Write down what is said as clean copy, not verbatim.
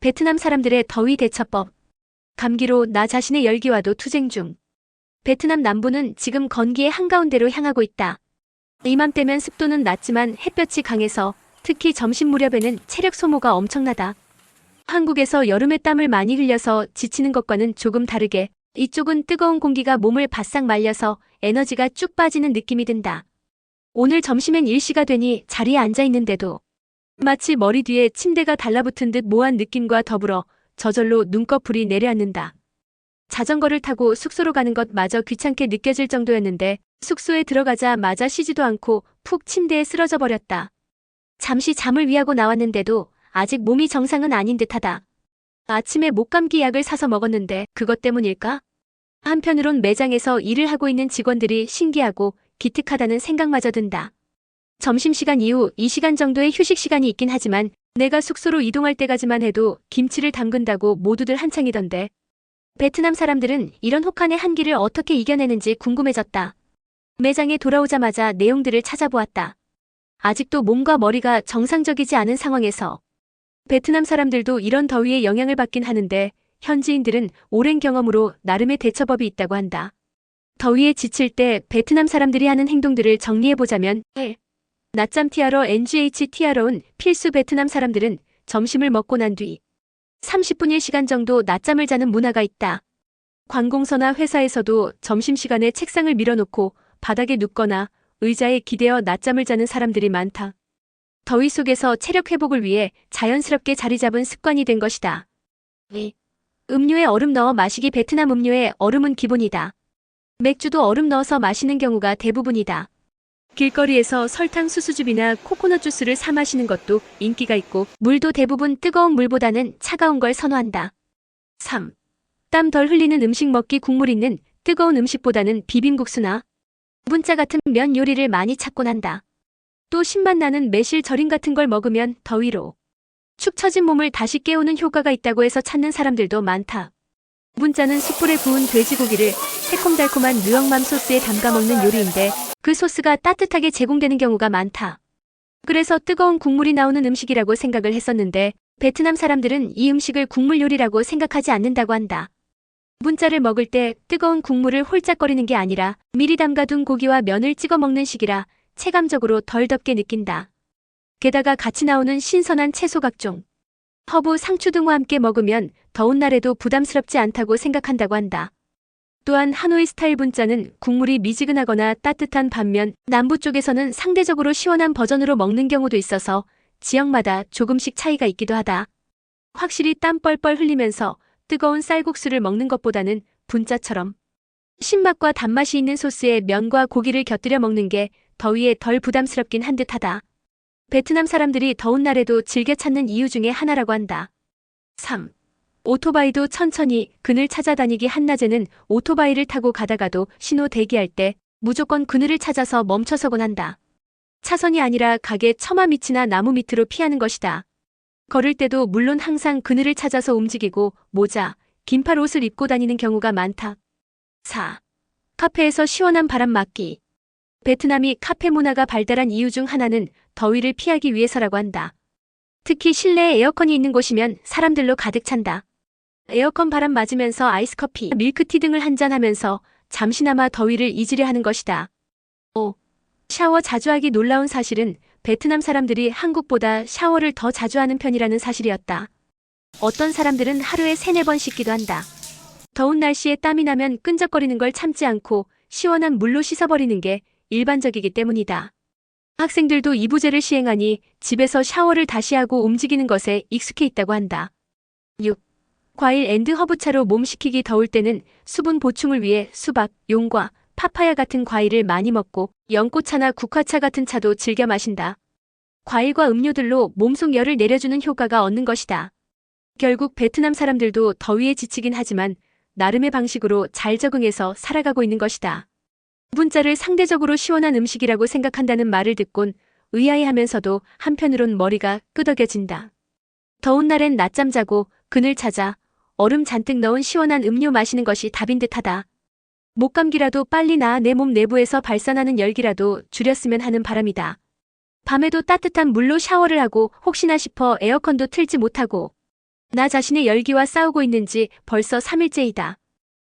베트남 사람들의 더위 대처법. 감기로 나 자신의 열기와도 투쟁 중. 베트남 남부는 지금 건기의 한가운데로 향하고 있다. 이맘때면 습도는 낮지만 햇볕이 강해서 특히 점심 무렵에는 체력 소모가 엄청나다. 한국에서 여름에 땀을 많이 흘려서 지치는 것과는 조금 다르게 이쪽은 뜨거운 공기가 몸을 바싹 말려서 에너지가 쭉 빠지는 느낌이 든다. 오늘 점심엔 일시가 되니 자리에 앉아 있는데도 마치 머리 뒤에 침대가 달라붙은 듯 모한 느낌과 더불어 저절로 눈꺼풀이 내려앉는다. 자전거를 타고 숙소로 가는 것마저 귀찮게 느껴질 정도였는데 숙소에 들어가자마자 쉬지도 않고 푹 침대에 쓰러져 버렸다. 잠시 잠을 위하고 나왔는데도 아직 몸이 정상은 아닌 듯하다. 아침에 목감기 약을 사서 먹었는데 그것 때문일까? 한편으론 매장에서 일을 하고 있는 직원들이 신기하고 기특하다는 생각마저 든다. 점심시간 이후 2시간 정도의 휴식 시간이 있긴 하지만 내가 숙소로 이동할 때까지만 해도 김치를 담근다고 모두들 한창이던데. 베트남 사람들은 이런 혹한의 한기를 어떻게 이겨내는지 궁금해졌다. 매장에 돌아오자마자 내용들을 찾아보았다. 아직도 몸과 머리가 정상적이지 않은 상황에서 베트남 사람들도 이런 더위에 영향을 받긴 하는데 현지인들은 오랜 경험으로 나름의 대처법이 있다고 한다. 더위에 지칠 때 베트남 사람들이 하는 행동들을 정리해보자면 1. 낮잠 티하러 NGH 티하러 온 필수. 베트남 사람들은 점심을 먹고 난 뒤 30분 1시간 정도 낮잠을 자는 문화가 있다. 관공서나 회사에서도 점심시간에 책상을 밀어놓고 바닥에 눕거나 의자에 기대어 낮잠을 자는 사람들이 많다. 더위 속에서 체력 회복을 위해 자연스럽게 자리 잡은 습관이 된 것이다. 2. 음료에 얼음 넣어 마시기. 베트남 음료에 얼음은 기본이다. 맥주도 얼음 넣어서 마시는 경우가 대부분이다. 길거리에서 설탕 수수즙이나 코코넛 주스를 사 마시는 것도 인기가 있고 물도 대부분 뜨거운 물보다는 차가운 걸 선호한다. 3. 땀 덜 흘리는 음식 먹기. 국물 있는 뜨거운 음식보다는 비빔국수나 분짜 같은 면 요리를 많이 찾곤 한다. 또 신맛 나는 매실 절임 같은 걸 먹으면 더위로 축 처진 몸을 다시 깨우는 효과가 있다고 해서 찾는 사람들도 많다. 분짜는 숯불에 구운 돼지고기를 새콤달콤한 느엉맘 소스에 담가 먹는 요리인데 그 소스가 따뜻하게 제공되는 경우가 많다. 그래서 뜨거운 국물이 나오는 음식이라고 생각을 했었는데 베트남 사람들은 이 음식을 국물 요리라고 생각하지 않는다고 한다. 분짜를 먹을 때 뜨거운 국물을 홀짝거리는 게 아니라 미리 담가둔 고기와 면을 찍어 먹는 식이라 체감적으로 덜 덥게 느낀다. 게다가 같이 나오는 신선한 채소 각종, 허브, 상추 등과 함께 먹으면 더운 날에도 부담스럽지 않다고 생각한다고 한다. 또한 하노이 스타일 분짜는 국물이 미지근하거나 따뜻한 반면 남부 쪽에서는 상대적으로 시원한 버전으로 먹는 경우도 있어서 지역마다 조금씩 차이가 있기도 하다. 확실히 땀 뻘뻘 흘리면서 뜨거운 쌀국수를 먹는 것보다는 분짜처럼 신맛과 단맛이 있는 소스에 면과 고기를 곁들여 먹는 게 더위에 덜 부담스럽긴 한 듯하다. 베트남 사람들이 더운 날에도 즐겨 찾는 이유 중에 하나라고 한다. 3. 오토바이도 천천히. 그늘 찾아다니기. 한낮에는 오토바이를 타고 가다가도 신호 대기할 때 무조건 그늘을 찾아서 멈춰서곤 한다. 차선이 아니라 가게 처마 밑이나 나무 밑으로 피하는 것이다. 걸을 때도 물론 항상 그늘을 찾아서 움직이고 모자, 긴팔 옷을 입고 다니는 경우가 많다. 4. 카페에서 시원한 바람 맞기. 베트남이 카페 문화가 발달한 이유 중 하나는 더위를 피하기 위해서라고 한다. 특히 실내에 에어컨이 있는 곳이면 사람들로 가득 찬다. 에어컨 바람 맞으면서 아이스커피, 밀크티 등을 한잔하면서 잠시나마 더위를 잊으려 하는 것이다. 5. 샤워 자주 하기. 놀라운 사실은 베트남 사람들이 한국보다 샤워를 더 자주 하는 편이라는 사실이었다. 어떤 사람들은 하루에 3-4번 씻기도 한다. 더운 날씨에 땀이 나면 끈적거리는 걸 참지 않고 시원한 물로 씻어버리는 게 일반적이기 때문이다. 학생들도 이부제를 시행하니 집에서 샤워를 다시 하고 움직이는 것에 익숙해 있다고 한다. 6. 과일 앤드 허브차로 몸 식히기. 더울 때는 수분 보충을 위해 수박, 용과, 파파야 같은 과일을 많이 먹고 연꽃차나 국화차 같은 차도 즐겨 마신다. 과일과 음료들로 몸속 열을 내려주는 효과가 얻는 것이다. 결국 베트남 사람들도 더위에 지치긴 하지만 나름의 방식으로 잘 적응해서 살아가고 있는 것이다. 분짜를 상대적으로 시원한 음식이라고 생각한다는 말을 듣곤 의아해하면서도 한편으론 머리가 끄덕여진다. 더운 날엔 낮잠 자고 그늘 찾아 얼음 잔뜩 넣은 시원한 음료 마시는 것이 답인 듯하다. 목감기라도 빨리 나아 내 몸 내부에서 발산하는 열기라도 줄였으면 하는 바람이다. 밤에도 따뜻한 물로 샤워를 하고 혹시나 싶어 에어컨도 틀지 못하고 나 자신의 열기와 싸우고 있는지 벌써 3일째이다.